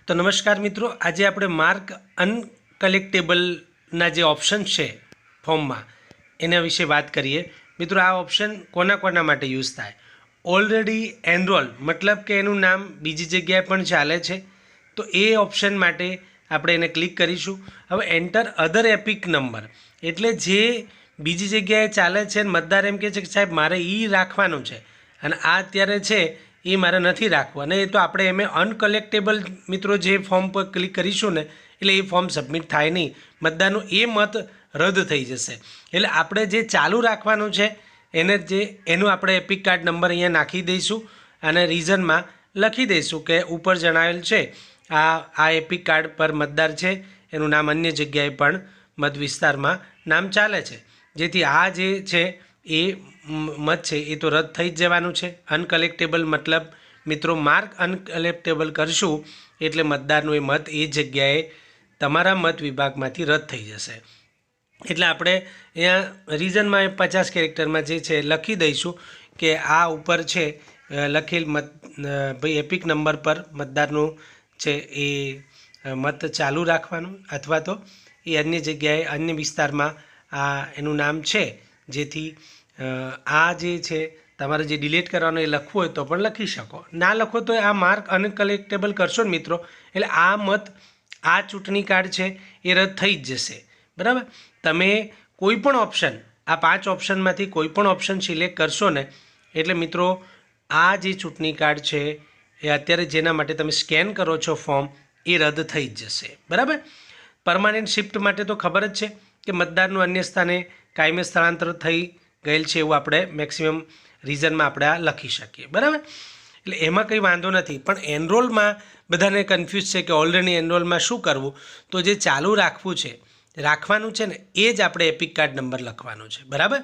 तो नमस्कार मित्रों, आज આપણે માર્ક અનકલેક્ટેબલના જે ઓપ્શન છે ફોર્મમાં એના વિશે વાત કરીએ। મિત્રો, આ ઓપ્શન કોના માટે યુઝ થાય? ઓલરેડી એનરોલ મતલબ કે એનું નામ બીજી જગ્યાએ પણ ચાલે છે, તો એ ઓપ્શન માટે આપણે એને ક્લિક કરીશું। હવે એન્ટર અધર એપિક નંબર એટલે જે બીજી જગ્યાએ ચાલે છે અને મતદાર એમ કહે છે કે સાહેબ મારે એ રાખવાનું છે અને આ અત્યારે છે એ મારે નથી રાખવું, અને એ તો આપણે એમ અનકલેક્ટેબલ મિત્રો જે ફોર્મ પર ક્લિક કરીશું ને એટલે એ ફોર્મ સબમિટ થાય નહીં, મતદારનું એ મત રદ થઈ જશે। એટલે આપણે જે ચાલુ રાખવાનું છે એને એનું આપણે એપિક કાર્ડ નંબર અહીંયા નાખી દઈશું અને રીઝનમાં લખી દઈશું કે ઉપર જણાવેલ છે આ એપિક કાર્ડ પર મતદાર છે, એનું નામ અન્ય જગ્યાએ પણ મત વિસ્તારમાં નામ ચાલે છે, જેથી આ જે છે એ મત છે એ તો રદ થઈ જ જવાનું છે। અનકલેક્ટેબલ મતલબ મિત્રો માર્ક અનકલેક્ટેબલ કરશું એટલે મતદારનું એ મત એ જગ્યાએ તમારા મત વિભાગમાંથી રદ થઈ જશે। એટલે આપણે અહીંયા રીઝનમાં 50 કેરેક્ટરમાં જે છે લખી દઈશું કે આ ઉપર છે લખેલ મત ભાઈ એપિક નંબર પર મતદારનું છે એ મત ચાલુ રાખવાનું અથવા તો એ અન્ય જગ્યાએ અન્ય વિસ્તારમાં આ એનું નામ છે, જેથી આ જે છે તમારે જે ડિલીટ કરવાનું એ લખવું હોય તો પણ લખી શકો, ના લખો તો આ માર્ક અનકલેક્ટેબલ કરશો ને મિત્રો એટલે આ મત આ ચૂંટણી કાર્ડ છે એ રદ થઈ જ જશે। બરાબર, તમે કોઈ પણ ઓપ્શન આ 5 ઓપ્શનમાંથી કોઈ પણ ઓપ્શન સિલેક્ટ કરશો ને એટલે મિત્રો આ જે ચૂંટણી કાર્ડ છે એ અત્યારે જેના માટે તમે સ્કેન કરો છો ફોર્મ એ રદ થઈ જ જશે। બરાબર, પરમાનન્ટ શિફ્ટ માટે તો ખબર જ છે કે મતદારનું અન્ય સ્થાને કાયમી સ્થળાંતર થઈ ગયેલ છે એવું આપણે મેક્સિમમ રીઝનમાં આપણે આ લખી શકીએ। બરાબર, એટલે એમાં કંઈ વાંધો નથી, પણ એનરોલમાં બધાને કન્ફ્યુઝ છે કે ઓલરેડી એનરોલમાં શું કરવું, તો જે ચાલુ રાખવાનું છે ને એ જ આપણે એપિક કાર્ડ નંબર લખવાનો છે। બરાબર,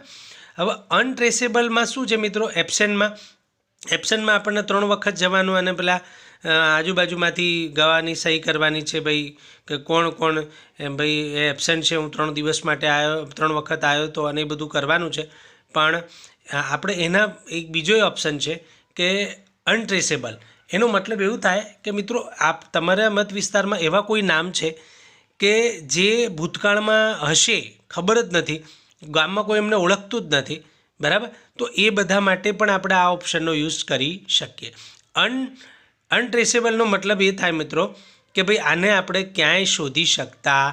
હવે અનટ્રેસેબલમાં શું છે મિત્રો? એબ્સેન્ટમાં આપણને 3 વખત જવાનું અને પેલા આજુબાજુમાંથી ગવાની સહી કરવાની છે ભાઈ કે કોણ ભાઈ એબ્સેન્ટ છે, હું 3 દિવસ માટે આવ્યો, 3 વખત આવ્યો તો, અને એ બધું કરવાનું છે। પણ આપણે એના એક બીજો ઓપ્શન છે કે અનટ્રેસેબલ, એનો મતલબ એવું થાય કે મિત્રો તમારા મત વિસ્તારમાં એવા કોઈ નામ છે કે જે ભૂતકાળમાં હશે ખબર જ નથી, ગામમાં કોઈ એમને ઓળખતું જ નથી। બરાબર, તો એ બધા માટે પણ આપણે આ ઓપ્શનનો યુઝ કરી શકીએ। અનટ્રેસેબલનો મતલબ એ થાય મિત્રો કે ભાઈ આને આપણે ક્યાંય શોધી શકતા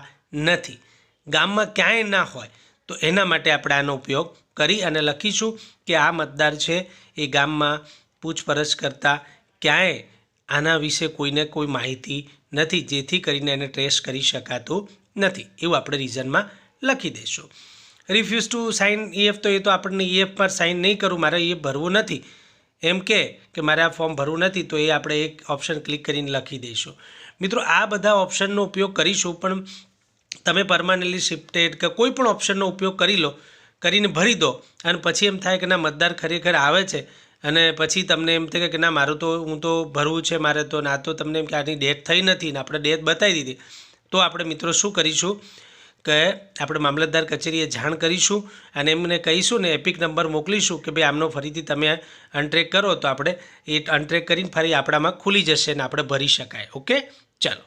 નથી, ગામમાં ક્યાંય ના હોય, તો એના માટે આપણે આનો ઉપયોગ કરી અને લખીશું કે આ મતદાર છે એ ગામમાં પૂછપરછ કરતાં ક્યાંય આના વિશે કોઈને કોઈ માહિતી નથી, જેથી કરીને એને ટ્રેસ કરી શકાતું નથી, એવું આપણે રીઝનમાં લખી દઈશું। રિફ્યુઝ ટુ સાઇન EF, તો એ તો આપણને EF પર સાઇન નહીં કરું, મારે એ ભરવું નથી એમ કે મારે આ ફોર્મ ભરવું નથી, તો એ આપણે એક ઓપ્શન ક્લિક કરીને લખી દઈશું। મિત્રો, આ બધા ઓપ્શનનો ઉપયોગ કરીશું, પણ તમે પરમાનન્ટલી શિફ્ટેડ કે કોઈ પણ ઓપ્શનનો ઉપયોગ કરીને ભરી દો અને પછી એમ થાય કે ના મતદાર ખરેખર આવે છે અને પછી તમને એમ થાય કે ના મારું તો હું તો ભરવું છે મારે તો, ના તો તમને એમ કે આની ડેટ થઈ નથી ને આપણે ડેટ બતાવી દીધી, તો આપણે મિત્રો શું કરીશું કે આપણે મામલતદાર કચેરીએ જાણ કરીશું અને એમને કહીશું ને એપિક નંબર મોકલીશું કે ભાઈ આમનો ફરીથી તમે અનટ્રેક કરો, તો આપણે એ અનટ્રેક કરીને ફરી આપણામાં ખુલી જશે ને આપણે ભરી શકાય। ઓકે, ચાલો।